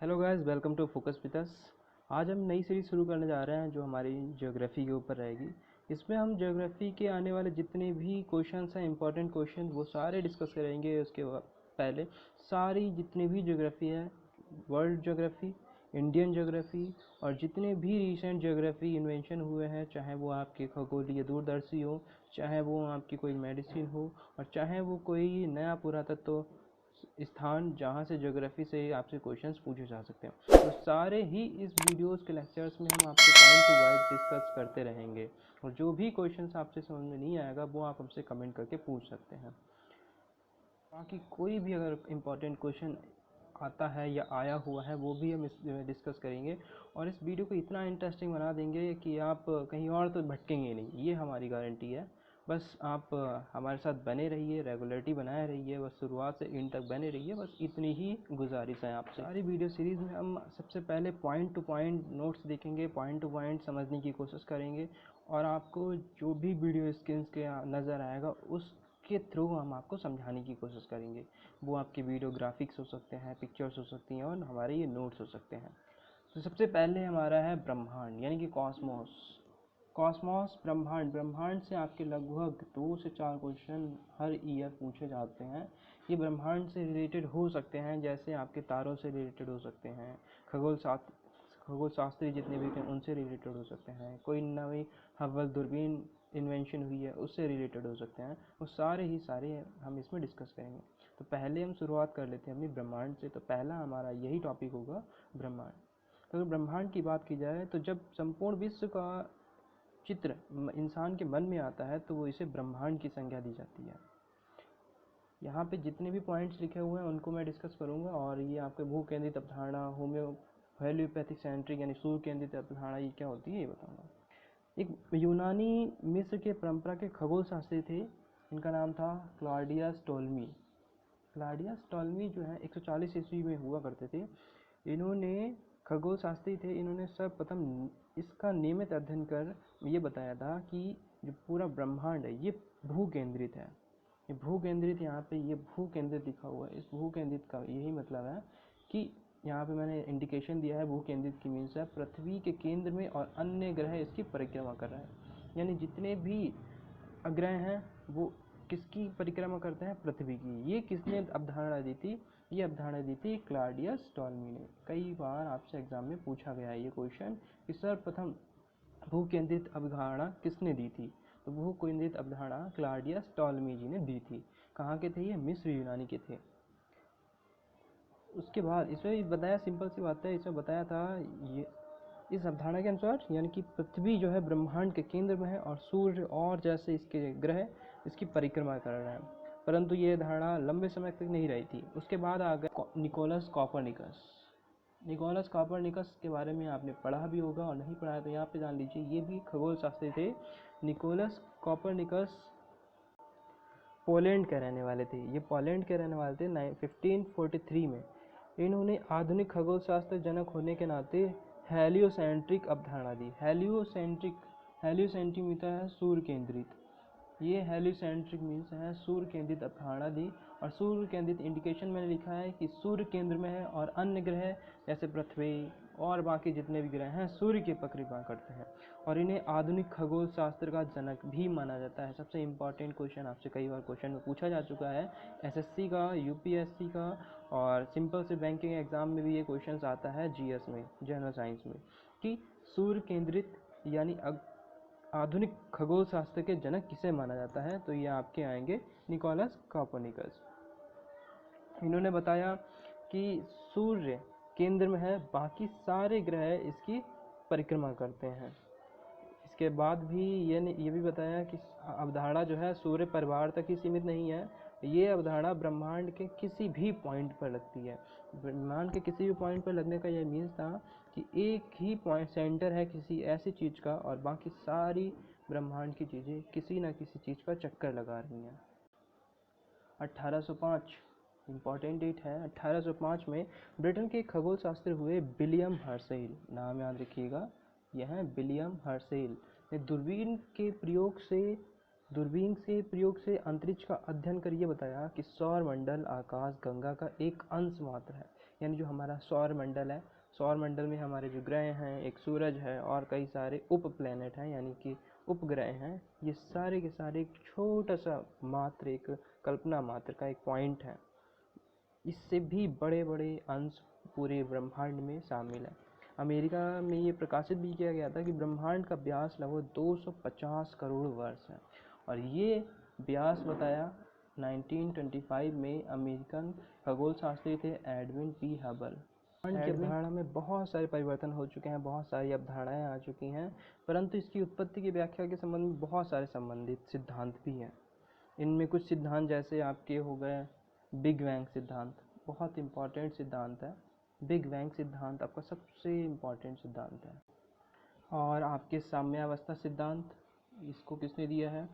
Hello guys, welcome to focus with us. आज हम नई सीरीज शुरू करने जा रहे हैं जो हमारी ज्योग्राफी के ऊपर रहेगी। इसमें हम ज्योग्राफी के आने वाले जितने भी क्वेश्चंस हैं, इंपॉर्टेंट क्वेश्चन, वो सारे डिस्कस करेंगे। उसके पहले सारी जितनी भी ज्योग्राफी है, वर्ल्ड ज्योग्राफी, इंडियन ज्योग्राफी और जितने भी रिसेंट ज्योग्राफी इन्वेंशन हुए हैं, चाहे वो आपके खगोलीय दूरदर्शी हो, चाहे वो आपकी कोई मेडिसिन हो और चाहे वो कोई नया पुरातत्व स्थान जहाँ से ज्योग्राफी से आपसे क्वेश्चंस पूछे जा सकते हैं, तो सारे ही इस वीडियोस के लेक्चर्स में हम आपसे पॉइंट टू पॉइंट डिस्कस करते रहेंगे। और जो भी क्वेश्चंस आपसे समझ में नहीं आएगा वो आप हमसे कमेंट करके पूछ सकते हैं। बाकी कोई भी अगर इम्पोर्टेंट क्वेश्चन आता है या आया हुआ है वो भी हम इस डिस्कस करेंगे और इस वीडियो को इतना इंटरेस्टिंग बना देंगे कि आप कहीं और तो भटकेंगे नहीं, ये हमारी गारंटी है। बस आप हमारे साथ बने रहिए, रेगुलरिटी बनाए रहिए, बस शुरुआत से एंड तक बने रहिए, बस इतनी ही गुजारिश है आपसे। सारी वीडियो सीरीज़ में हम सबसे पहले पॉइंट टू पॉइंट नोट्स देखेंगे, पॉइंट टू पॉइंट समझने की कोशिश करेंगे और आपको जो भी वीडियो स्क्रीन्स के नज़र आएगा उसके थ्रू हम आपको समझाने की कोशिश करेंगे। वो आपके वीडियो ग्राफिक्स हो सकते हैं, पिक्चर्स हो सकती हैं और हमारे ये नोट्स हो सकते हैं। तो सबसे पहले हमारा है ब्रह्मांड यानी कि कॉस्मोस। कॉस्मोस ब्रह्मांड, ब्रह्मांड से आपके लगभग 2 से 4 क्वेश्चन हर ईयर पूछे जाते हैं। ये ब्रह्मांड से रिलेटेड हो सकते हैं, जैसे आपके तारों से रिलेटेड हो सकते हैं, खगोल शास्त्री जितने भी हैं उनसे रिलेटेड हो सकते हैं, कोई नई हबल दूरबीन इन्वेंशन हुई है उससे रिलेटेड हो सकते हैं। वो सारे ही सारे हम इसमें डिस्कस करेंगे। तो पहले हम शुरुआत कर लेते हैं अपनी ब्रह्मांड से। तो पहला हमारा यही टॉपिक होगा, ब्रह्मांड। तो अगर ब्रह्मांड की बात की जाए तो जब संपूर्ण विश्व का चित्र इंसान के मन में आता है तो वो इसे ब्रह्मांड की संज्ञा दी जाती है। यहाँ पे जितने भी पॉइंट्स लिखे हुए हैं उनको मैं डिस्कस करूँगा और ये आपके भू केंद्रित अवधारणा, हेलियोपैथिक सेंट्रिक यानी सूर्य केंद्रित अवधारणा ये क्या होती है ये बताऊँगा। एक यूनानी मिस्र के परंपरा के खगोल शास्त्री थे, इनका नाम था क्लॉडियस टोल्मी। क्लॉडियस टोल्मी जो है 140 ईस्वी में हुआ करते थे। इन्होंने खगोल शास्त्री थे, इन्होंने सर्वप्रथम इसका नियमित अध्ययन कर ये बताया था कि जो पूरा ब्रह्मांड है ये भू केंद्रित है। ये भू केंद्रित, यहाँ पे ये भू केंद्रित लिखा हुआ है। इस भू केंद्रित का यही मतलब है कि यहाँ पे मैंने इंडिकेशन दिया है, भू केंद्रित की मीन्स है पृथ्वी के केंद्र में और अन्य ग्रह इसकी परिक्रमा कर रहे हैं। यानी जितने भी ग्रह हैं वो किसकी परिक्रमा करते हैं? पृथ्वी की। ये किसने अवधारणा दी थी? ये अवधारणा दी थी क्लॉडियस टॉल्मी ने। कई बार आपसे एग्जाम में पूछा गया है ये क्वेश्चन कि सर्वप्रथम भू केंद्रित अवधारणा किसने दी थी? तो भू केंद्रित अवधारणा क्लॉडियस टॉल्मी जी ने दी थी। कहाँ के थे ये? मिस्र यूनानी के थे। उसके बाद इसमें बताया, सिंपल सी बात है, इसमें बताया था ये इस अवधारणा के अनुसार यानी कि पृथ्वी जो है ब्रह्मांड के केंद्र में है और सूर्य और जैसे इसके ग्रह इसकी परिक्रमा कर रहे हैं। परंतु ये धारणा लंबे समय तक नहीं रही थी। उसके बाद आ गए निकोलस कॉपरनिकस। निकोलस कॉपरनिकस के बारे में आपने पढ़ा भी होगा और नहीं पढ़ा है तो यहाँ पे जान लीजिए, ये भी खगोल शास्त्री थे। निकोलस कॉपरनिकस पोलैंड के रहने वाले थे। ये पोलैंड के रहने वाले थे 1543 में। इन्होंने आधुनिक खगोल शास्त्र जनक होने के नाते हेलियोसेंट्रिक अवधारणा दी। हेलियोसेंट्रिक मीता है सूर्य केंद्रित। ये हेलियोसेंट्रिक मीन्स है सूर्य केंद्रित अवधारणा दी। और सूर्य केंद्रित इंडिकेशन मैंने लिखा है कि सूर्य केंद्र में है और अन्य ग्रह जैसे पृथ्वी और बाकी जितने भी ग्रह हैं सूर्य की परिक्रमा करते हैं। और इन्हें आधुनिक खगोल शास्त्र का जनक भी माना जाता है। सबसे इम्पॉर्टेंट क्वेश्चन आपसे कई बार क्वेश्चन में पूछा जा चुका है, एसएससी का, यूपीएससी का और सिंपल से बैंकिंग एग्जाम में भी ये क्वेश्चन आता है, जीएस में, जनरल साइंस में, कि सूर्य केंद्रित यानी आधुनिक खगोल शास्त्र के जनक किसे माना जाता है? तो ये आपके आएंगे निकोलस कॉपरनिकस। इन्होंने बताया कि सूर्य केंद्र में है, बाकी सारे ग्रह इसकी परिक्रमा करते हैं। इसके बाद भी ये भी बताया कि अवधारणा जो है सूर्य परिवार तक ही सीमित नहीं है। ये अवधारणा ब्रह्मांड के किसी भी पॉइंट पर लगती है। ब्रह्मांड के किसी भी पॉइंट पर लगने का यह मीन्स था कि एक ही पॉइंट सेंटर है किसी ऐसी चीज़ का और बाकी सारी ब्रह्मांड की चीज़ें किसी न किसी चीज़ का चक्कर लगा रही हैं। 1805 इम्पॉर्टेंट डेट है। 1805 में ब्रिटेन के खगोल शास्त्री हुए विलियम हर्शेल। नाम याद रखिएगा, यह है विलियम हर्शेल। ने दूरबीन से प्रयोग से अंतरिक्ष का अध्ययन कर ये बताया कि सौर मंडल आकाश गंगा का एक अंश मात्र है। यानी जो हमारा सौर मंडल है, सौर मंडल में हमारे जो ग्रह हैं, एक सूरज है और कई सारे उप प्लैनेट हैं यानी कि उपग्रह हैं, ये सारे के सारे एक छोटा सा मात्र, एक कल्पना मात्र का एक पॉइंट है। इससे भी बड़े बड़े अंश पूरे ब्रह्मांड में शामिल है। अमेरिका में ये प्रकाशित भी किया गया था कि ब्रह्मांड का व्यास लगभग 250 करोड़ वर्ष है, और ये व्यास बताया 1925 में अमेरिकन खगोल शास्त्री थे एडविन पी हबल। ब्रह्मांड की अवधारणा में बहुत सारे परिवर्तन हो चुके हैं, बहुत सारी अवधारणाएं आ चुकी हैं, परंतु इसकी उत्पत्ति की व्याख्या के संबंध में बहुत सारे संबंधित सिद्धांत भी हैं। इनमें कुछ सिद्धांत जैसे आपके हो गए बिग बैंग सिद्धांत, बहुत इम्पॉर्टेंट सिद्धांत है। बिग बैंग सिद्धांत आपका सबसे इम्पॉर्टेंट सिद्धांत है। और आपके साम्यावस्था सिद्धांत, इसको किसने दिया है?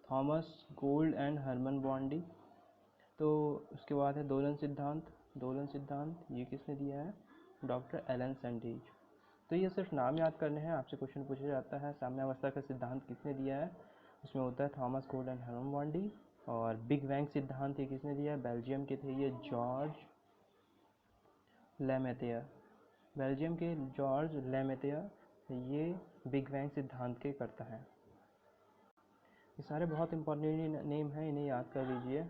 Thomas Gold and Herman Bondi. तो उसके बाद है दोलन सिद्धांत। दोलन सिद्धांत ये किसने दिया है? Doctor Alan Sandwich. तो ये सिर्फ नाम याद करने हैं, आपसे क्वेश्चन पूछा जाता है साम्यावस्था का सिद्धांत किसने दिया है, उसमें होता है Thomas Gold and Herman Bondi. और बिग बैंग सिद्धांत ये किसने दिया है? बेल्जियम के थे ये, जॉर्ज लेमेथियर। बेल्जियम के जॉर्ज लेमेथियर ये बिग बैंग सिद्धांत के करता है। ये सारे बहुत इंपॉर्टेंट नेम हैं, इन्हें याद कर लीजिए।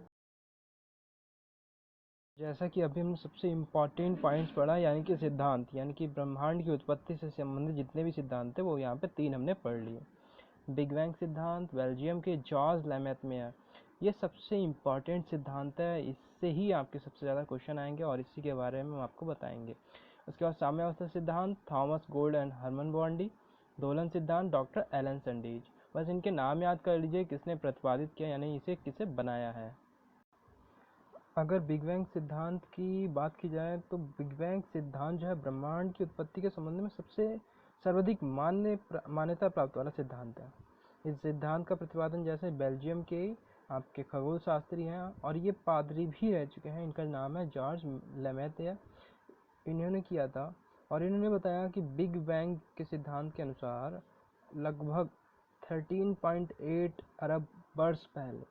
जैसा कि अभी हमने सबसे इम्पॉर्टेंट पॉइंट्स पढ़ा, यानी कि सिद्धांत, यानी कि ब्रह्मांड की उत्पत्ति से संबंधित जितने भी सिद्धांत थे वो यहाँ पे 3 हमने पढ़ लिए। बिग बैंग सिद्धांत बेल्जियम के जॉर्ज लेमेथियर, ये सबसे इम्पॉर्टेंट सिद्धांत है, इससे ही आपके सबसे ज़्यादा क्वेश्चन आएंगे और इसी के बारे में हम आपको बताएंगे। उसके बाद साम्यावस्था सिद्धांत Thomas Gold and Herman Bondi. दोलन सिद्धांत डॉक्टर एलन सैंडविच। बस इनके नाम याद कर लीजिए, किसने प्रतिपादित किया यानी इसे किसे बनाया है। अगर बिग बैंग सिद्धांत की बात की जाए तो बिग बैंग सिद्धांत जो है ब्रह्मांड की उत्पत्ति के संबंध में सबसे सर्वाधिक मान्यता प्राप्त वाला सिद्धांत है। इस सिद्धांत का प्रतिपादन जैसे बेल्जियम के आपके खगोल शास्त्री हैं और ये पादरी भी रह चुके हैं, इनका नाम है जॉर्ज लेमेथियर, इन्होंने किया था। और इन्होंने बताया कि बिग बैंग के सिद्धांत के अनुसार लगभग 13.8 अरब वर्ष पहले,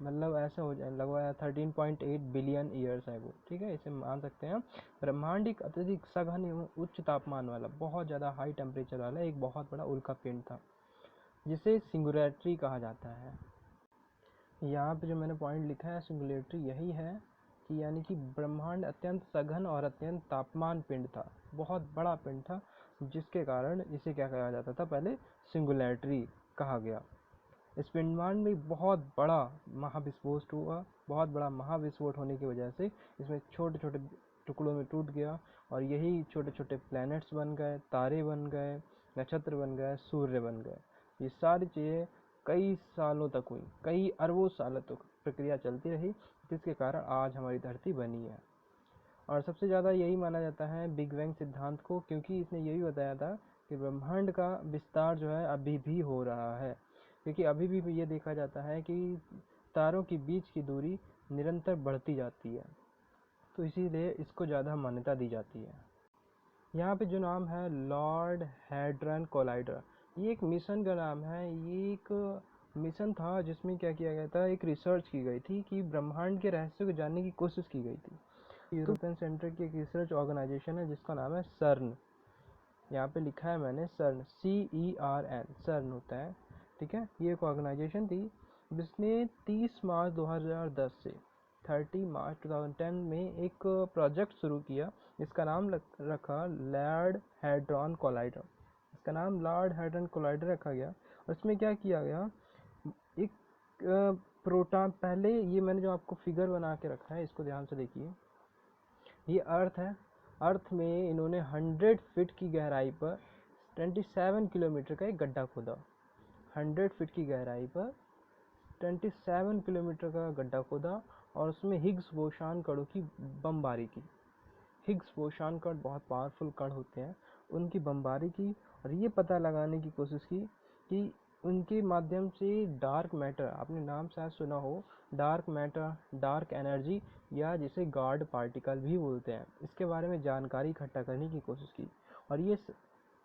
मतलब ऐसा हो जाए लगभग 13.8 बिलियन ईयर्स है वो, ठीक है, इसे मान सकते हैं। ब्रह्मांड एक अत्यधिक सघन एवं उच्च तापमान वाला, बहुत ज़्यादा हाई टेम्परेचर वाला एक बहुत बड़ा उल्का पिंड था, जिसे सिंगुलैरिटी कहा जाता है। यहाँ पे जो मैंने पॉइंट लिखा है सिंगुलैरिटी यही है कि यानी कि ब्रह्मांड अत्यंत सघन और अत्यंत तापमान पिंड था, बहुत बड़ा पिंड था, जिसके कारण इसे क्या कहा जाता था? पहले सिंगुलैरिटी कहा गया। इस ब्रह्मांड में बहुत बड़ा महाविस्फोट हुआ, बहुत बड़ा महाविस्फोट होने की वजह से इसमें छोटे छोटे टुकड़ों में टूट गया और यही छोटे छोटे प्लैनेट्स बन गए, तारे बन गए, नक्षत्र बन गए, सूर्य बन गए। ये सारी चीज़ें कई सालों तक हुई, कई अरबों सालों तक प्रक्रिया चलती रही, जिसके कारण आज हमारी धरती बनी है। और सबसे ज़्यादा यही माना जाता है बिग बैंग सिद्धांत को, क्योंकि इसने यही बताया था कि ब्रह्मांड का विस्तार जो है अभी भी हो रहा है, क्योंकि अभी भी ये देखा जाता है कि तारों के बीच की दूरी निरंतर बढ़ती जाती है, तो इसीलिए इसको ज़्यादा मान्यता दी जाती है। यहाँ पे जो नाम है लॉर्ड हैड्रन कोलाइडर, ये एक मिशन का नाम है। ये एक मिशन था जिसमें क्या किया गया था, एक रिसर्च की गई थी कि ब्रह्मांड के रहस्य को जानने की कोशिश की गई थी। यूरोपियन सेंटर की एक रिसर्च ऑर्गेनाइजेशन है जिसका नाम है सर्न, यहाँ पे लिखा है मैंने सर्न, CERN, सर्न होता है, ठीक है। ये एक ऑर्गेनाइजेशन थी जिसने 30 मार्च 2010 से 30 मार्च 2010 में एक प्रोजेक्ट शुरू किया, जिसका नाम रखा लॉर्ड हैड्रॉन कोलाइडर। इसका नाम लॉर्ड हैड्रॉन कोलाइडर रखा गया। और इसमें क्या किया गया, एक प्रोटॉन, पहले ये मैंने जो आपको फिगर बना के रखा है इसको ध्यान से देखिए, ये अर्थ है। अर्थ में इन्होंने 100 फीट की गहराई पर 27 किलोमीटर का एक गड्ढा खोदा। 100 फीट की गहराई पर 27 किलोमीटर का गड्ढा खोदा और उसमें हिग्स बोसान कणों की बमबारी की। हिग्स बोसान कण बहुत पावरफुल कण होते हैं, उनकी बमबारी की और ये पता लगाने की कोशिश की कि उनके माध्यम से डार्क मैटर, आपने नाम शायद सुना हो, डार्क मैटर, डार्क एनर्जी, या जिसे गॉड पार्टिकल भी बोलते हैं, इसके बारे में जानकारी इकट्ठा करने की कोशिश की और ये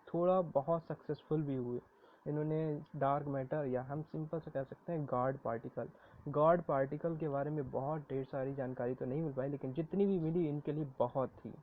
थोड़ा बहुत सक्सेसफुल भी हुए। इन्होंने डार्क मैटर, या हम सिंपल से कह सकते हैं गॉड पार्टिकल, गॉड पार्टिकल के बारे में बहुत ढेर सारी जानकारी तो नहीं मिल पाई, लेकिन जितनी भी मिली इनके लिए बहुत थी।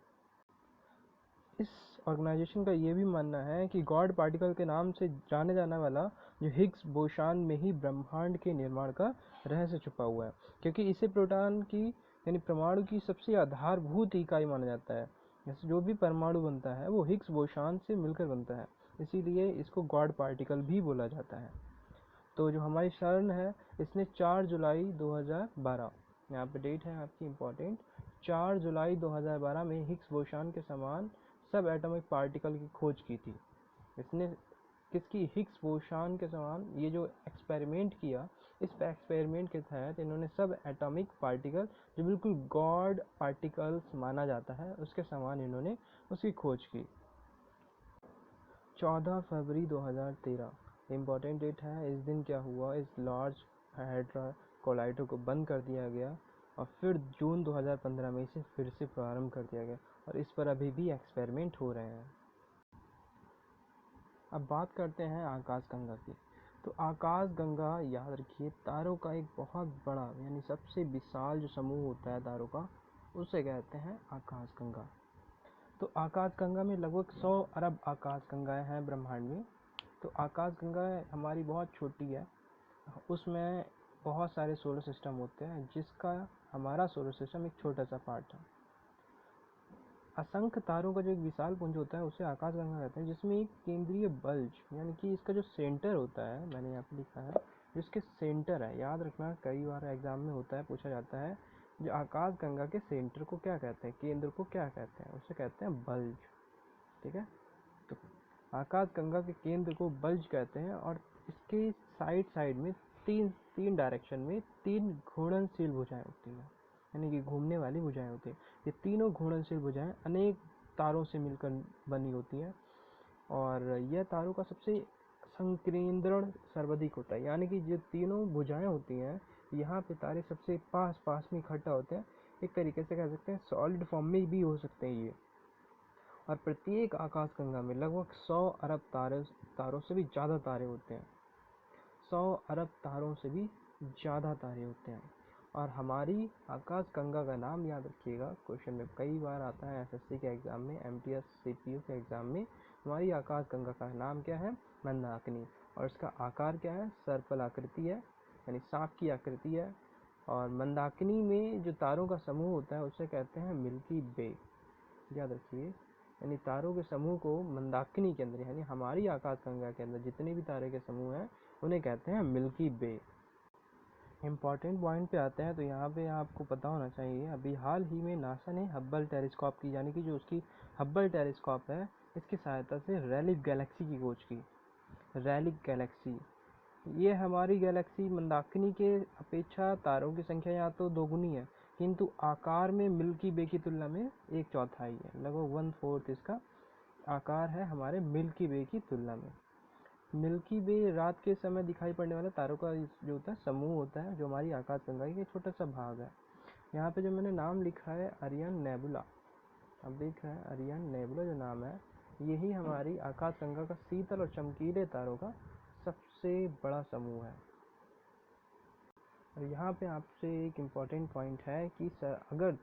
इस ऑर्गेनाइजेशन का ये भी मानना है कि गॉड पार्टिकल के नाम से जाने जाने वाला जो हिग्स बोशान में ही ब्रह्मांड के निर्माण का रहस्य छुपा हुआ है, क्योंकि इसे प्रोटॉन की यानी परमाणु की सबसे आधारभूत इकाई माना जाता है। जैसे जो भी परमाणु बनता है वो हिग्स बोशान से मिलकर बनता है, इसीलिए इसको गॉड पार्टिकल भी बोला जाता है। तो जो हमारी शरण है इसने 4 जुलाई 2012, यहाँ पे डेट है आपकी इम्पोर्टेंट, 4 जुलाई 2012 में हिग्स बोशान के समान सब एटॉमिक पार्टिकल की खोज की थी। इसने किसकी? हिग्स बोशान के समान ये जो एक्सपेरिमेंट किया, इस एक्सपेरिमेंट के तहत इन्होंने सब एटॉमिक पार्टिकल जो बिल्कुल गॉड पार्टिकल्स माना जाता है उसके समान इन्होंने उसकी खोज की। 14 फरवरी 2013 इम्पॉर्टेंट डेट है। इस दिन क्या हुआ? इस लार्ज हाइड्रा कोलाइडर को बंद कर दिया गया और फिर जून 2015 में इसे फिर से प्रारंभ कर दिया गया और इस पर अभी भी एक्सपेरिमेंट हो रहे हैं। अब बात करते हैं आकाशगंगा की। तो आकाशगंगा याद रखिए तारों का एक बहुत बड़ा यानी सबसे विशाल जो समूह होता है तारों का, उसे कहते हैं आकाशगंगा। तो आकाशगंगा में लगभग 100 अरब आकाशगंगाएं हैं ब्रह्मांड में। तो आकाशगंगा हमारी बहुत छोटी है, उसमें बहुत सारे सोलर सिस्टम होते हैं जिसका हमारा सोलर सिस्टम एक छोटा सा पार्ट है। असंख्य तारों का जो एक विशाल पुंज होता है उसे आकाशगंगा कहते हैं, जिसमें एक केंद्रीय बल्ज यानी कि इसका जो सेंटर होता है, मैंने यहाँ पे लिखा है जिसके सेंटर है, याद रखना कई बार एग्जाम में होता है, पूछा जाता है जो आकाशगंगा के सेंटर को क्या कहते हैं, केंद्र को क्या कहते हैं, उसे कहते हैं बल्ज। ठीक है, तो आकाशगंगा के केंद्र को बल्ज कहते हैं और इसके साइड साइड में तीन डायरेक्शन में 3 घूर्णनशील भुजाएं होती हैं, यानी कि घूमने वाली भुजाएं होती हैं। ये तीनों घूर्णनशील भुजाएं अनेक तारों से मिलकर बनी होती हैं और यह तारों का सबसे संकेंद्रण सर्वाधिक होता है, यानी कि जो तीनों भुजाएं होती हैं यहाँ पे तारे सबसे पास पास में इकट्ठा होते हैं। एक तरीके से कह सकते हैं सॉलिड फॉर्म में भी हो सकते हैं ये। और प्रत्येक आकाशगंगा में लगभग 100 अरब तारों से भी ज़्यादा तारे होते हैं। 100 अरब तारों से भी ज़्यादा तारे होते हैं। और हमारी आकाशगंगा का नाम याद रखिएगा, क्वेश्चन में कई बार आता है एसएससी के एग्ज़ाम में, एमटीएस सीपीयू के एग्ज़ाम में। हमारी आकाशगंगा का नाम क्या है? मंदाकिनी। और इसका आकार क्या है? सर्पल आकृति है, यानी सांप की आकृति है। और मंदाकिनी में जो तारों का समूह होता है उसे कहते हैं मिल्की वे, याद रखिए। यानी तारों के समूह को मंदाकिनी के अंदर यानी हमारी आकाशगंगा के अंदर जितने भी तारे के समूह हैं उन्हें कहते हैं मिल्की वे। इम्पॉर्टेंट पॉइंट पे आते हैं, तो यहाँ पे आपको पता होना चाहिए अभी हाल ही में नासा ने हब्बल टेलीस्कोप की, यानी कि जो उसकी हब्बल टेलीस्कोप है, इसकी सहायता से रेलिक गैलेक्सी की खोज की। रेलिक गैलेक्सी ये हमारी गैलेक्सी मंदाकिनी के अपेक्षा तारों की संख्या यहाँ तो दोगुनी है, किंतु आकार में मिल्की वे की तुलना में 1/4 है, लगभग 1/4 इसका आकार है हमारे मिल्की वे की तुलना में। मिल्की वे रात के समय दिखाई पड़ने वाले तारों का जो होता है समूह होता है, जो हमारी आकाशगंगा का एक छोटा सा भाग है। यहाँ पे जो मैंने नाम लिखा है अरियन नेबुला, अब देख रहे हैं अरियन नेबुला जो नाम है, यही हमारी आकाशगंगा का शीतल और चमकीले तारों का सबसे बड़ा समूह है। और यहाँ पे आपसे एक इम्पॉर्टेंट पॉइंट है कि अगर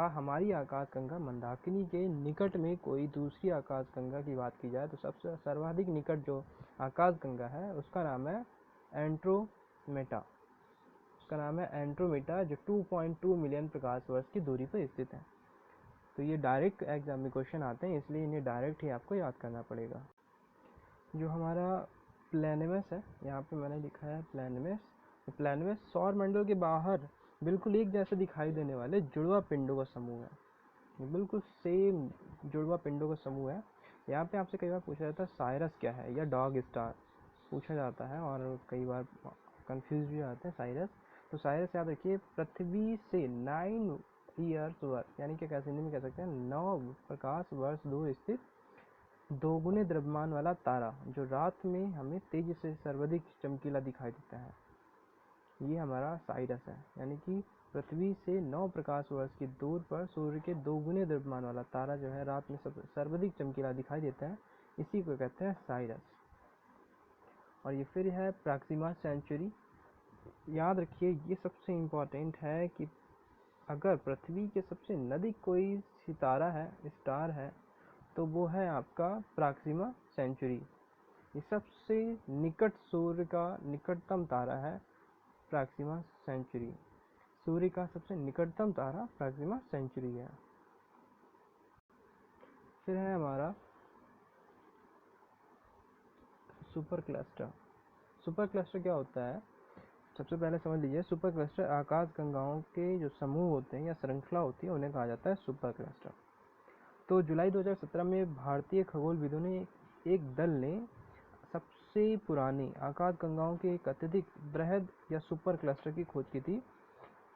हमारी आकाशगंगा मंदाकिनी के निकट में कोई दूसरी आकाशगंगा की बात की जाए तो सबसे सर्वाधिक निकट जो आकाशगंगा है उसका नाम है एंड्रोमेडा। उसका नाम है एंड्रोमेडा, जो 2.2 मिलियन प्रकाश वर्ष की दूरी पर स्थित है। तो ये डायरेक्ट एग्जाम में क्वेश्चन आते हैं, इसलिए इन्हें डायरेक्ट ही आपको याद करना पड़ेगा। जो हमारा प्लैनेमस है, यहाँ पे मैंने लिखा है प्लैनेमस। प्लैनेमस सौर मंडल के बाहर बिल्कुल एक जैसे दिखाई देने वाले जुड़वा पिंडों का समूह है, बिल्कुल सेम जुड़वा पिंडों का समूह है। यहाँ पे आपसे कई बार पूछा जाता है साइरस क्या है या डॉग स्टार पूछा जाता है और कई बार कंफ्यूज भी आते हैं साइरस। तो साइरस याद रखिए पृथ्वी से 9 ईयर्स वर्ष यानी कि कैसे में कह सकते हैं 9 प्रकाश वर्ष दूर स्थित दोगुने द्रव्यमान वाला तारा जो रात में हमें तेजी से सर्वाधिक चमकीला दिखाई देता है, ये हमारा साइरस है। यानी कि पृथ्वी से 9 प्रकाश वर्ष की दूर पर सूर्य के दोगुने द्रव्यमान वाला तारा जो है रात में सर्वाधिक चमकीला दिखाई देता है, इसी को कहते हैं साइरस। और ये फिर है प्रॉक्सिमा सेंचुरी। याद रखिए ये सबसे इम्पोर्टेंट है कि अगर पृथ्वी के सबसे नज़दीक कोई सितारा है, स्टार है, तो वो है आपका प्रॉक्सिमा सेंचुरी। ये सबसे निकट सूर्य का निकटतम तारा है प्रॉक्सिमा सेंचुरी। सूर्य का सबसे निकटतम तारा प्रॉक्सिमा सेंचुरी है। फिर है हमारा सुपर क्लस्टर। सुपर क्लस्टर क्या होता है? सबसे पहले समझ लीजिए, सुपर क्लस्टर आकाश गंगाओं के जो समूह होते हैं या श्रृंखला होती है उन्हें कहा जाता है सुपर क्लस्टर। तो जुलाई 2017 में भारतीय खगोलविदों ने एक दल ने सबसे पुरानी आकाश गंगाओं के एक अत्यधिक बृहद या सुपर क्लस्टर की खोज की थी।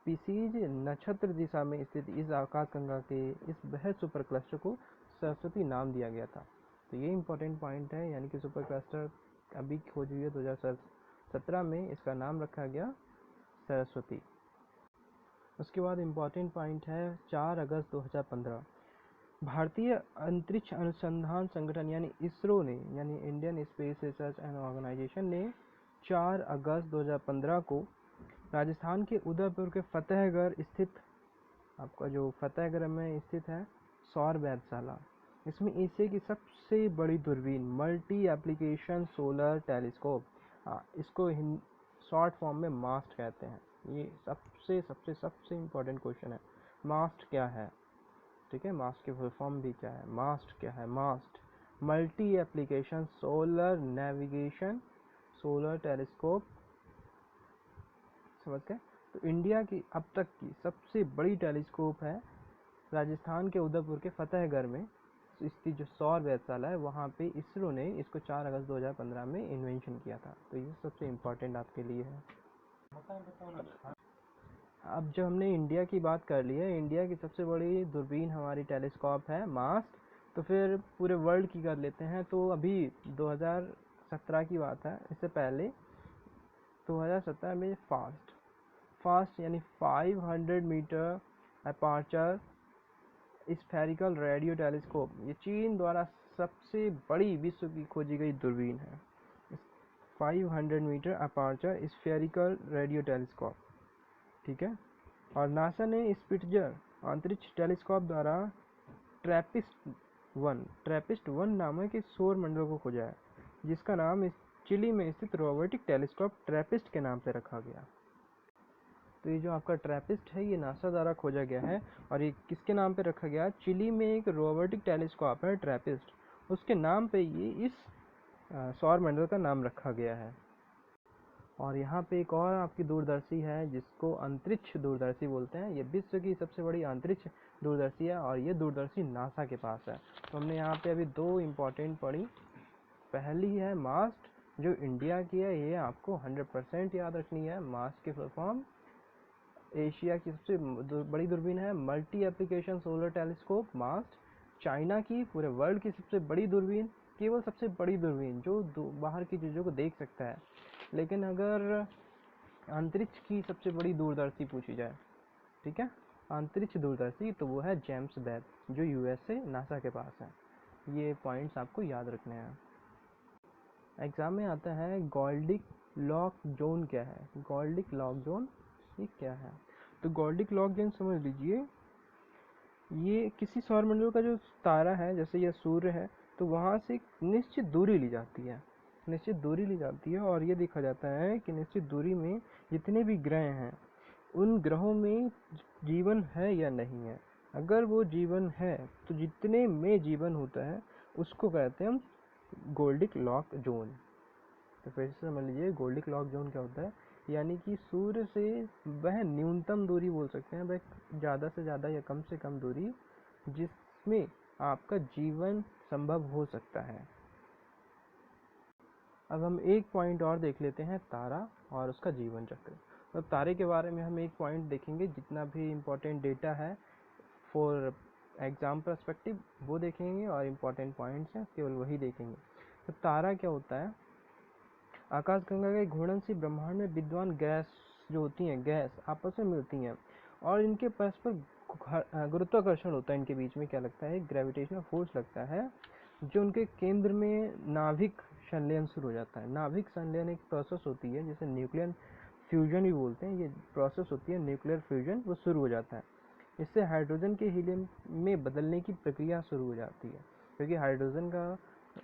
पिसीज नक्षत्र दिशा में स्थित इस आकाश गंगा के इस बृहद सुपर क्लस्टर को सरस्वती नाम दिया गया था। तो ये इंपॉर्टेंट पॉइंट है, यानी कि सुपर क्लस्टर अभी खोज हुई है 2017 में, इसका नाम रखा गया सरस्वती। उसके बाद इम्पॉर्टेंट पॉइंट है 4 अगस्त 2015, भारतीय अंतरिक्ष अनुसंधान संगठन यानी इसरो ने, यानी Indian space research and organisation ने 4 अगस्त 2015 को राजस्थान के उदयपुर के फतेहगढ़ स्थित, आपका जो फतेहगढ़ में स्थित है सौर वेधशाला, इसमें एशिया की सबसे बड़ी दूरबीन मल्टी एप्लीकेशन सोलर टेलीस्कोप, इसको शॉर्ट फॉर्म में मास्ट कहते हैं। ये सबसे सबसे सबसे इम्पोर्टेंट क्वेश्चन है, मास्ट क्या है? ठीक है, मास्ट की फुल फॉर्म भी क्या है? मास्ट क्या है? MAST multi application solar navigation solar telescope, समझ गए? तो इंडिया की अब तक की सबसे बड़ी टेलीस्कोप है राजस्थान के उदयपुर के फतेहगढ़ में, इसकी जो सौर वेधशाला है वहाँ पे इसरो ने इसको 4 अगस्त 2015 में इन्वेंशन किया था। तो ये सबसे इम्पोर्टेंट आपके लिए है। अब जब हमने इंडिया की बात कर ली है, इंडिया की सबसे बड़ी दूरबीन हमारी टेलीस्कोप है मास्ट, तो फिर पूरे वर्ल्ड की कर लेते हैं। तो अभी 2017 की बात है, इससे पहले 2017 में फास्ट यानी 500 metre aperture spherical radio telescope, ये चीन द्वारा सबसे बड़ी विश्व की खोजी गई दूरबीन है। 500 metre aperture spherical radio telescope, ठीक है। और नासा ने स्पिट्जर अंतरिक्ष टेलीस्कोप द्वारा ट्रैपिस्ट वन नामक एक सौर मंडल को खोजा है, जिसका नाम इस चिली में स्थित रोबोटिक टेलीस्कोप ट्रैपिस्ट के नाम से रखा गया। तो ये जो आपका ट्रैपिस्ट है ये नासा द्वारा खोजा गया है, और ये किसके नाम पे रखा गया? चिली में एक रोबोटिक टेलीस्कोप है ट्रैपिस्ट, उसके नाम पे ये इस सौर मंडल का नाम रखा गया है। और यहाँ पे एक और आपकी दूरदर्शी है जिसको अंतरिक्ष दूरदर्शी बोलते हैं। ये विश्व की सबसे बड़ी अंतरिक्ष दूरदर्शी है और ये दूरदर्शी नासा के पास है। तो हमने यहाँ पे अभी 2 इम्पॉर्टेंट पढ़ी। पहली है मास्ट, जो इंडिया की है, ये आपको 100% याद रखनी है। मास्ट की फुल फॉर्म एशिया की सबसे बड़ी दूरबीन है मल्टी एप्लीकेशन सोलर टेलीस्कोप मास्ट। चाइना की पूरे वर्ल्ड की सबसे बड़ी दूरबीन, केवल सबसे बड़ी दूरबीन जो बाहर की चीज़ों को देख सकता है। लेकिन अगर अंतरिक्ष की सबसे बड़ी दूरदर्शी पूछी जाए, ठीक है, अंतरिक्ष दूरदर्शी, तो वो है जेम्स वेब, जो यूएसए नासा के पास है। ये पॉइंट्स आपको याद रखने हैं। एग्जाम में आता है गोल्डिक लॉक जोन क्या है? गोल्डिक लॉक जोन ये क्या है? तो गोल्डिक लॉक जोन समझ लीजिए, ये किसी सौरमंडल का जो तारा है, जैसे यह सूर्य है, तो वहाँ से एक निश्चित दूरी ली जाती है, निश्चित दूरी ली जाती है, और ये देखा जाता है कि निश्चित दूरी में जितने भी ग्रह हैं उन ग्रहों में जीवन है या नहीं है। अगर वो जीवन है तो जितने में जीवन होता है उसको कहते हैं हम गोल्डिक लॉक जोन। तो फिर से समझ लीजिए गोल्डिक लॉक जोन क्या होता है, यानी कि सूर्य से वह न्यूनतम दूरी बोल सकते हैं, वह ज़्यादा से ज़्यादा या कम से कम दूरी जिसमें आपका जीवन संभव हो सकता है। अब हम एक पॉइंट और देख लेते हैं, तारा और उसका जीवन चक्र। तो तारे के बारे में हम एक पॉइंट देखेंगे, जितना भी इम्पोर्टेंट डेटा है फॉर एग्जाम पर्सपेक्टिव वो देखेंगे, और इम्पोर्टेंट पॉइंट्स हैं केवल वही देखेंगे। तो तारा क्या होता है? आकाशगंगा के घूर्णनशील ब्रह्मांड में विद्वान गैस जो होती हैं, गैस आपस में मिलती हैं और इनके परस्पर गुरुत्वाकर्षण होता है, इनके बीच में क्या लगता है? ग्रेविटेशनल फोर्स लगता है, जो उनके केंद्र में नाभिक संलयन शुरू हो जाता है। नाभिक संलयन एक प्रोसेस होती है जिसे न्यूक्लियन फ्यूजन भी बोलते हैं, ये प्रोसेस होती है न्यूक्लियर फ्यूजन, वो शुरू हो जाता है। इससे हाइड्रोजन के हीलियम में बदलने की प्रक्रिया शुरू हो जाती है, क्योंकि हाइड्रोजन का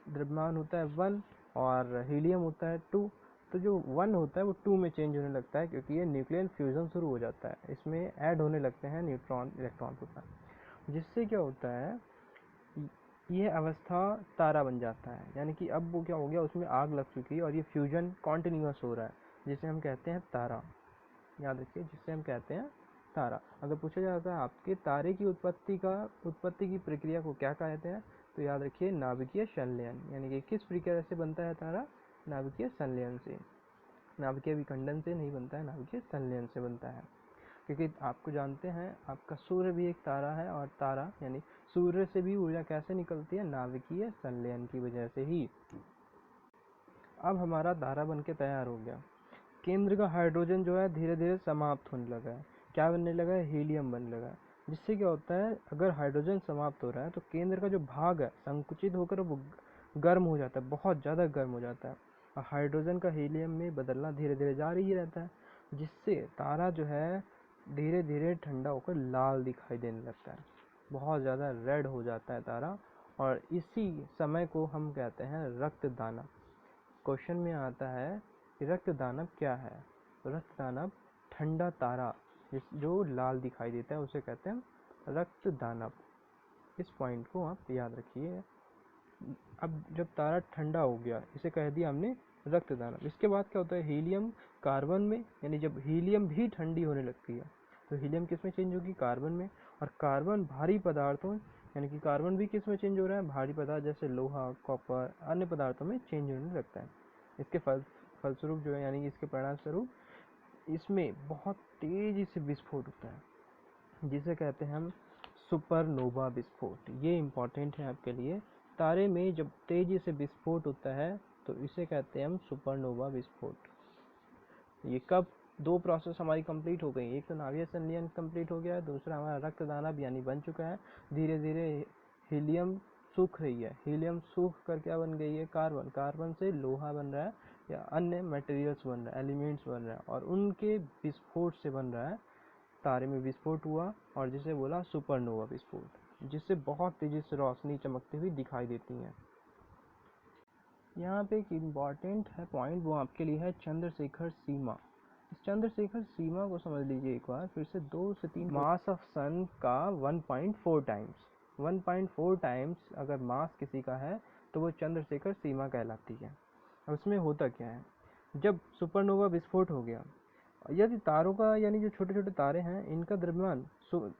द्रव्यमान होता है 1 और हीलियम होता है 2। तो जो 1 होता है वो 2 में चेंज होने लगता है, क्योंकि ये न्यूक्लियर फ्यूजन शुरू हो जाता है, इसमें ऐड होने लगते हैं न्यूट्रॉन इलेक्ट्रॉन होता है। जिससे क्या होता है, यह अवस्था तारा बन जाता है, यानी कि अब वो क्या हो गया, उसमें आग लग चुकी है और ये फ्यूजन कॉन्टिन्यूस हो रहा है, जिसे हम कहते हैं तारा। याद रखिए, जिसे हम कहते हैं तारा। अगर पूछा जाता है आपके तारे की उत्पत्ति की प्रक्रिया को क्या कहते हैं, तो याद रखिए नाभिकीय संलयन। यानी कि किस प्रक्रिया से बनता है तारा, नाभिकीय संलयन से। नाभिकीय विखंडन से नहीं बनता है, नाभिकीय संलयन से बनता है। क्योंकि आपको जानते हैं आपका सूर्य भी एक तारा है, और तारा यानी सूर्य से भी ऊर्जा कैसे निकलती है, नाभिकीय संलयन की वजह से ही। अब हमारा तारा बन के तैयार हो गया। केंद्र का हाइड्रोजन जो है धीरे धीरे समाप्त होने लगा है। क्या बनने लगा है, हीलियम बनने लगा है। जिससे क्या होता है, अगर हाइड्रोजन समाप्त हो रहा है तो केंद्र का जो भाग है संकुचित होकर वो गर्म हो जाता है, बहुत ज़्यादा गर्म हो जाता है, और हाइड्रोजन का हीलियम में बदलना धीरे धीरे जारी ही रहता है। जिससे तारा जो है धीरे धीरे ठंडा होकर लाल दिखाई देने लगता है, बहुत ज़्यादा रेड हो जाता है तारा, और इसी समय को हम कहते हैं रक्त दानव। क्वेश्चन में आता है कि रक्त दानव क्या है, तो रक्त दानव ठंडा तारा जो लाल दिखाई देता है उसे कहते हैं रक्त दानव। इस पॉइंट को आप याद रखिए। अब जब तारा ठंडा हो गया, इसे कह दिया हमने रक्त दानव। इसके बाद क्या होता है, हीलियम कार्बन में, यानी जब हीलियम भी ठंडी होने लगती है तो हीलियम किस में चेंज होगी, कार्बन में। और कार्बन भारी पदार्थों, यानी कि कार्बन भी किस में चेंज हो रहा है, भारी पदार्थ जैसे लोहा, कॉपर, अन्य पदार्थों में चेंज होने लगता है। इसके फलस्वरूप जो है, यानी कि इसके परिणाम स्वरूप इसमें बहुत तेजी से विस्फोट होता है, जिसे कहते हैं हम सुपरनोवा विस्फोट। ये इम्पॉर्टेंट है आपके लिए। तारे में जब तेजी से विस्फोट होता है तो इसे कहते हैं हम सुपरनोवा विस्फोट। ये कब, दो प्रोसेस हमारी कंप्लीट हो गई, एक तो नाभिकीय संलयन कंप्लीट हो गया है, दूसरा हमारा रक्त दानव यानी बन चुका है। धीरे धीरे हीलियम सूख रही है, हीलियम सूख कर क्या बन गई है, कार्बन। कार्बन से लोहा बन रहा है या अन्य मटेरियल्स बन रहा है, एलिमेंट्स बन रहा है, और उनके विस्फोट से बन रहा है, तारे में विस्फोट हुआ, और जिसे बोला सुपरनोवा विस्फोट, जिससे बहुत तेजी से रोशनी चमकती हुई दिखाई देती है। यहाँ पे एक इम्पॉर्टेंट है पॉइंट, वो आपके लिए है चंद्रशेखर सीमा। इस चंद्रशेखर सीमा को समझ लीजिए एक बार फिर से। 2 से 3 मास ऑफ सन का 1.4 टाइम्स, 1.4 टाइम्स अगर मास किसी का है तो वो चंद्रशेखर सीमा कहलाती है। अब उसमें होता क्या है, जब सुपरनोवा विस्फोट हो गया, यदि तारों का, यानी जो छोटे छोटे तारे हैं, इनका द्रव्यमान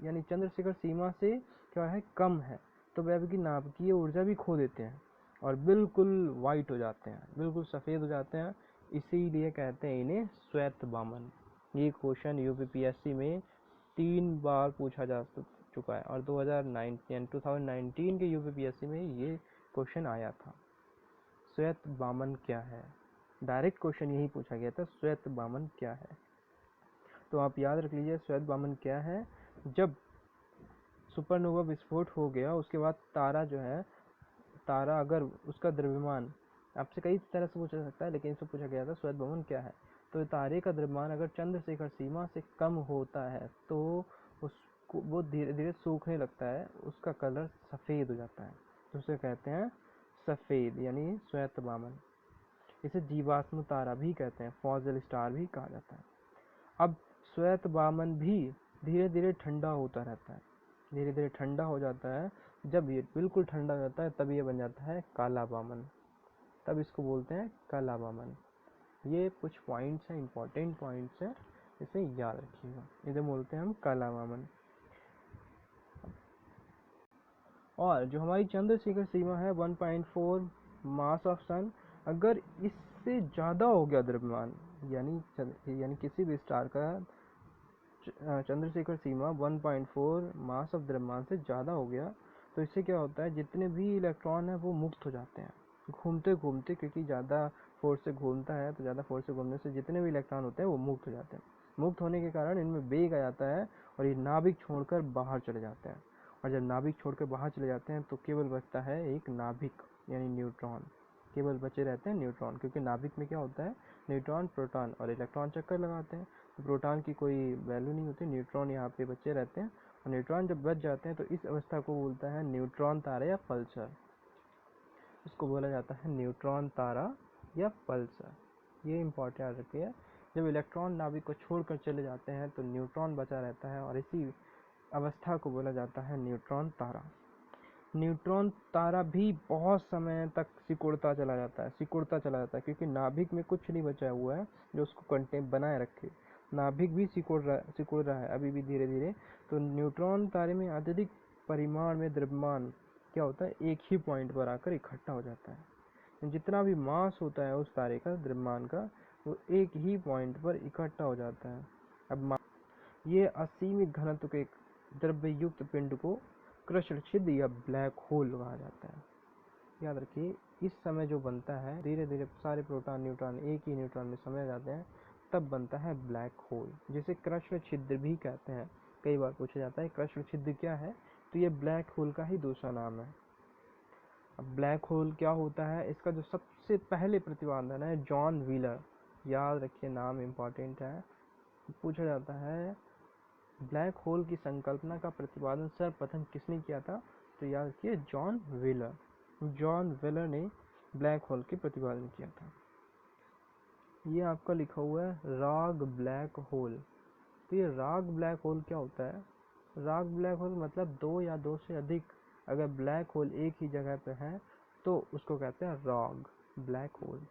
यानी चंद्रशेखर सीमा से क्या है, कम है, तो वह की नाभिकीय ऊर्जा भी खो देते हैं और बिल्कुल वाइट हो जाते हैं, बिल्कुल सफ़ेद हो जाते हैं। इसीलिए कहते हैं इन्हें श्वेत बामन। ये क्वेश्चन यूपीपीएससी में 3 बार पूछा जा चुका है, और 2019 के यूपीपीएससी में ये क्वेश्चन आया था। श्वेत बामन क्या है, डायरेक्ट क्वेश्चन यही पूछा गया था, श्वेत बामन क्या है। तो आप याद रख लीजिए श्वेत बामन क्या है। जब सुपरनोवा विस्फोट हो गया उसके बाद तारा जो है, तारा अगर उसका द्रव्यमान, आपसे कई तरह से पूछा सकता है लेकिन इससे पूछा गया था श्वेत बामन क्या है, तो तारे का द्रव्यमान अगर चंद्रशेखर सीमा से कम होता है तो उसको वो धीरे धीरे सूखने लगता है, उसका कलर सफ़ेद हो जाता है, तो उसे कहते हैं सफ़ेद यानी श्वेत बामन। इसे जीवाश्म तारा भी कहते हैं, फॉसिल स्टार भी कहा जाता है। अब श्वेत बामन भी धीरे धीरे ठंडा होता रहता है, धीरे धीरे ठंडा हो जाता है। जब ये बिल्कुल ठंडा हो जाता है तब ये बन जाता है काला बामन, तब इसको बोलते हैं काला बामन। ये कुछ पॉइंट्स हैं, इंपॉर्टेंट पॉइंट्स हैं, इसे याद रखिएगा। इसे बोलते हैं हम काला बामन। और जो हमारी चंद्रशेखर सीमा है 1.4 मास ऑफ सन, अगर इससे ज़्यादा हो गया द्रव्यमान, यानी किसी भी स्टार का चंद्रशेखर सीमा 1.4 मास ऑफ द्रव्यमान से ज़्यादा हो गया, तो इससे क्या होता है, जितने भी इलेक्ट्रॉन हैं वो मुक्त हो जाते हैं घूमते घूमते, क्योंकि ज़्यादा फोर्स से घूमता है, तो ज़्यादा फोर्स से घूमने से जितने भी इलेक्ट्रॉन होते हैं वो मुक्त हो जाते हैं। मुक्त होने के कारण इनमें वेग आ जाता है और ये नाभिक छोड़कर बाहर चले जाते हैं, और जब नाभिक छोड़कर बाहर चले जाते हैं तो केवल बचता है एक नाभिक यानी न्यूट्रॉन। केवल बचे रहते हैं न्यूट्रॉन, क्योंकि नाभिक में क्या होता है, न्यूट्रॉन प्रोटॉन और इलेक्ट्रॉन चक्कर लगाते हैं, तो प्रोटॉन की कोई वैल्यू नहीं होती, न्यूट्रॉन यहाँ पे बचे रहते हैं। और न्यूट्रॉन जब बच जाते हैं तो इस अवस्था को बोलता है न्यूट्रॉन तारा या पल्सर, इसको बोला जाता है न्यूट्रॉन तारा या पल्सर। ये इंपॉर्टेंट याद रखिए, जब इलेक्ट्रॉन नाभिक को छोड़कर चले जाते हैं तो न्यूट्रॉन बचा रहता है और इसी अवस्था को बोला जाता है न्यूट्रॉन तारा। न्यूट्रॉन तारा भी बहुत समय तक सिकुड़ता चला जाता है, क्योंकि नाभिक में कुछ नहीं बचा हुआ है जो उसको कंटेन बनाए रखे। नाभिक भी सिकुड़ रहा है अभी भी धीरे धीरे। तो न्यूट्रॉन तारे में अत्यधिक परिमाण में द्रव्यमान क्या होता है, एक ही पॉइंट पर आकर इकट्ठा हो जाता है। जितना भी मास होता है उस तारे का, द्रव्यमान का, वो एक ही पॉइंट पर इकट्ठा हो जाता है। अब ये असीमित घनत्व के द्रव्ययुक्त पिंड को कृष्ण छिद्र या ब्लैक होल कहा जाता है। याद रखिए, इस समय जो बनता है, धीरे धीरे सारे प्रोटॉन न्यूट्रॉन एक ही न्यूट्रॉन में समा जाते हैं, तब बनता है ब्लैक होल, जिसे कृष्ण छिद्र भी कहते हैं। कई बार पूछा जाता है कृष्ण छिद्र क्या है, तो ये ब्लैक होल का ही दूसरा नाम है। अब ब्लैक होल क्या होता है, इसका जो सबसे पहले प्रतिपादन है जॉन व्हीलर, याद रखिए नाम इम्पॉर्टेंट है। पूछा जाता है ब्लैक होल की संकल्पना का प्रतिपादन सर्वप्रथम किसने किया था, तो याद रखिए जॉन व्हीलर ने ब्लैक होल के प्रतिपादन किया था। ये आपका लिखा हुआ है राग ब्लैक होल। तो ये राग ब्लैक होल क्या होता है, राग ब्लैक होल मतलब दो या दो से अधिक अगर ब्लैक होल एक ही जगह पे है तो उसको कहते हैं राग ब्लैक होल।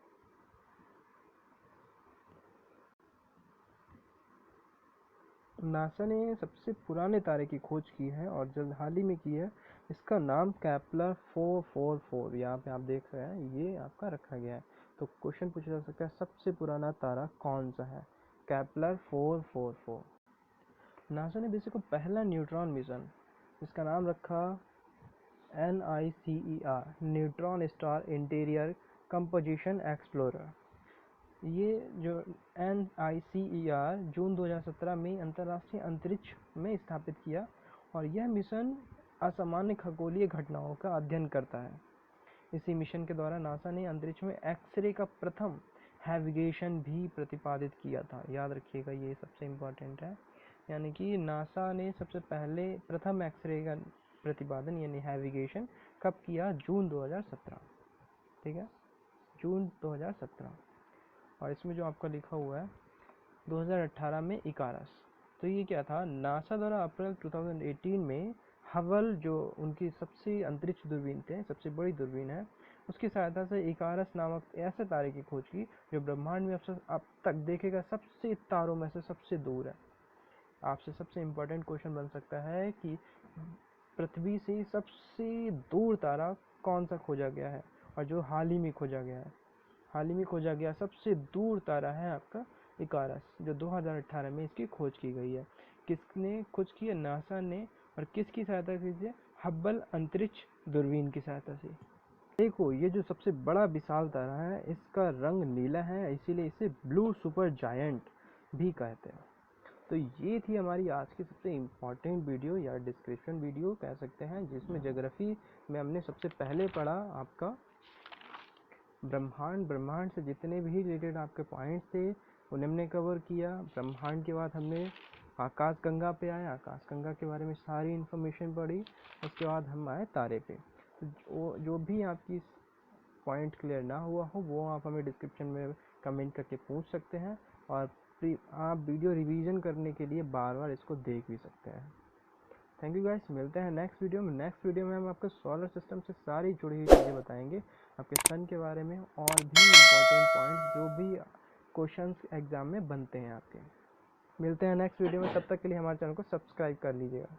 नासा ने सबसे पुराने तारे की खोज की है और जल्द हाल ही में की है। इसका नाम केपलर 444, यहाँ पे आप देख रहे हैं, ये आपका रखा गया है। तो क्वेश्चन पूछा जा सकता है सबसे पुराना तारा कौन सा है, केपलर 444। नासा ने बेसिक को पहला न्यूट्रॉन मिशन, इसका नाम रखा NICER, neutron star interior composition explorer. ये जो NICER जून 2017 में अंतर्राष्ट्रीय अंतरिक्ष में स्थापित किया और यह मिशन असामान्य खगोलीय घटनाओं का अध्ययन करता है। इसी मिशन के द्वारा नासा ने अंतरिक्ष में एक्सरे का प्रथम नेविगेशन भी प्रतिपादित किया था। याद रखिएगा, ये सबसे इम्पोर्टेंट है, यानी कि नासा ने सबसे पहले प्रथम एक्सरे का प्रतिपादन यानी नेविगेशन कब किया, जून 2017, ठीक है, जून 2017। और इसमें जो आपका लिखा हुआ है 2018 में इकारस, तो ये क्या था, नासा द्वारा अप्रैल 2018 में हबल, जो उनकी सबसे अंतरिक्ष दूरबीन थे, सबसे बड़ी दूरबीन है, उसकी सहायता से इकारस नामक ऐसे तारे की खोज की जो ब्रह्मांड में अब तक देखेगा सबसे तारों में से सबसे दूर है। आपसे सबसे इम्पोर्टेंट क्वेश्चन बन सकता है कि पृथ्वी से सबसे दूर तारा कौन सा खोजा गया है, और जो हाल ही में खोजा गया सबसे दूर तारा है आपका इकारस, जो 2018 में इसकी खोज की गई है। किसने खोज की है, नासा ने, और किसकी सहायता से, हब्बल अंतरिक्ष दूरबीन की सहायता से। देखो, ये जो सबसे बड़ा विशाल तारा है इसका रंग नीला है, इसीलिए इसे ब्लू सुपर जायंट भी कहते हैं। तो ये थी हमारी आज की सबसे इम्पॉर्टेंट वीडियो या डिस्क्रिप्शन वीडियो कह सकते हैं, जिसमें ज्योग्राफी में हमने सबसे पहले पढ़ा आपका ब्रह्मांड से जितने भी रिलेटेड आपके पॉइंट्स थे उन्हें हमने कवर किया। ब्रह्मांड के बाद हमने आकाशगंगा पे आए, आकाशगंगा के बारे में सारी इन्फॉर्मेशन पढ़ी। उसके बाद हम आए तारे पे। तो जो भी आपकी पॉइंट क्लियर ना हुआ हो वो आप हमें डिस्क्रिप्शन में कमेंट करके पूछ सकते हैं, और आप वीडियो रिवीजन करने के लिए बार बार इसको देख भी सकते हैं। थैंक यू गाइस, मिलते हैं नेक्स्ट वीडियो में। नेक्स्ट वीडियो में हम आपको सोलर सिस्टम से सारी जुड़ी हुई चीज़ें बताएंगे, आपके सन के बारे में, और भी इम्पोर्टेंट पॉइंट्स जो भी क्वेश्चंस एग्जाम में बनते हैं आपके। मिलते हैं नेक्स्ट वीडियो में, तब तक के लिए हमारे चैनल को सब्सक्राइब कर लीजिएगा।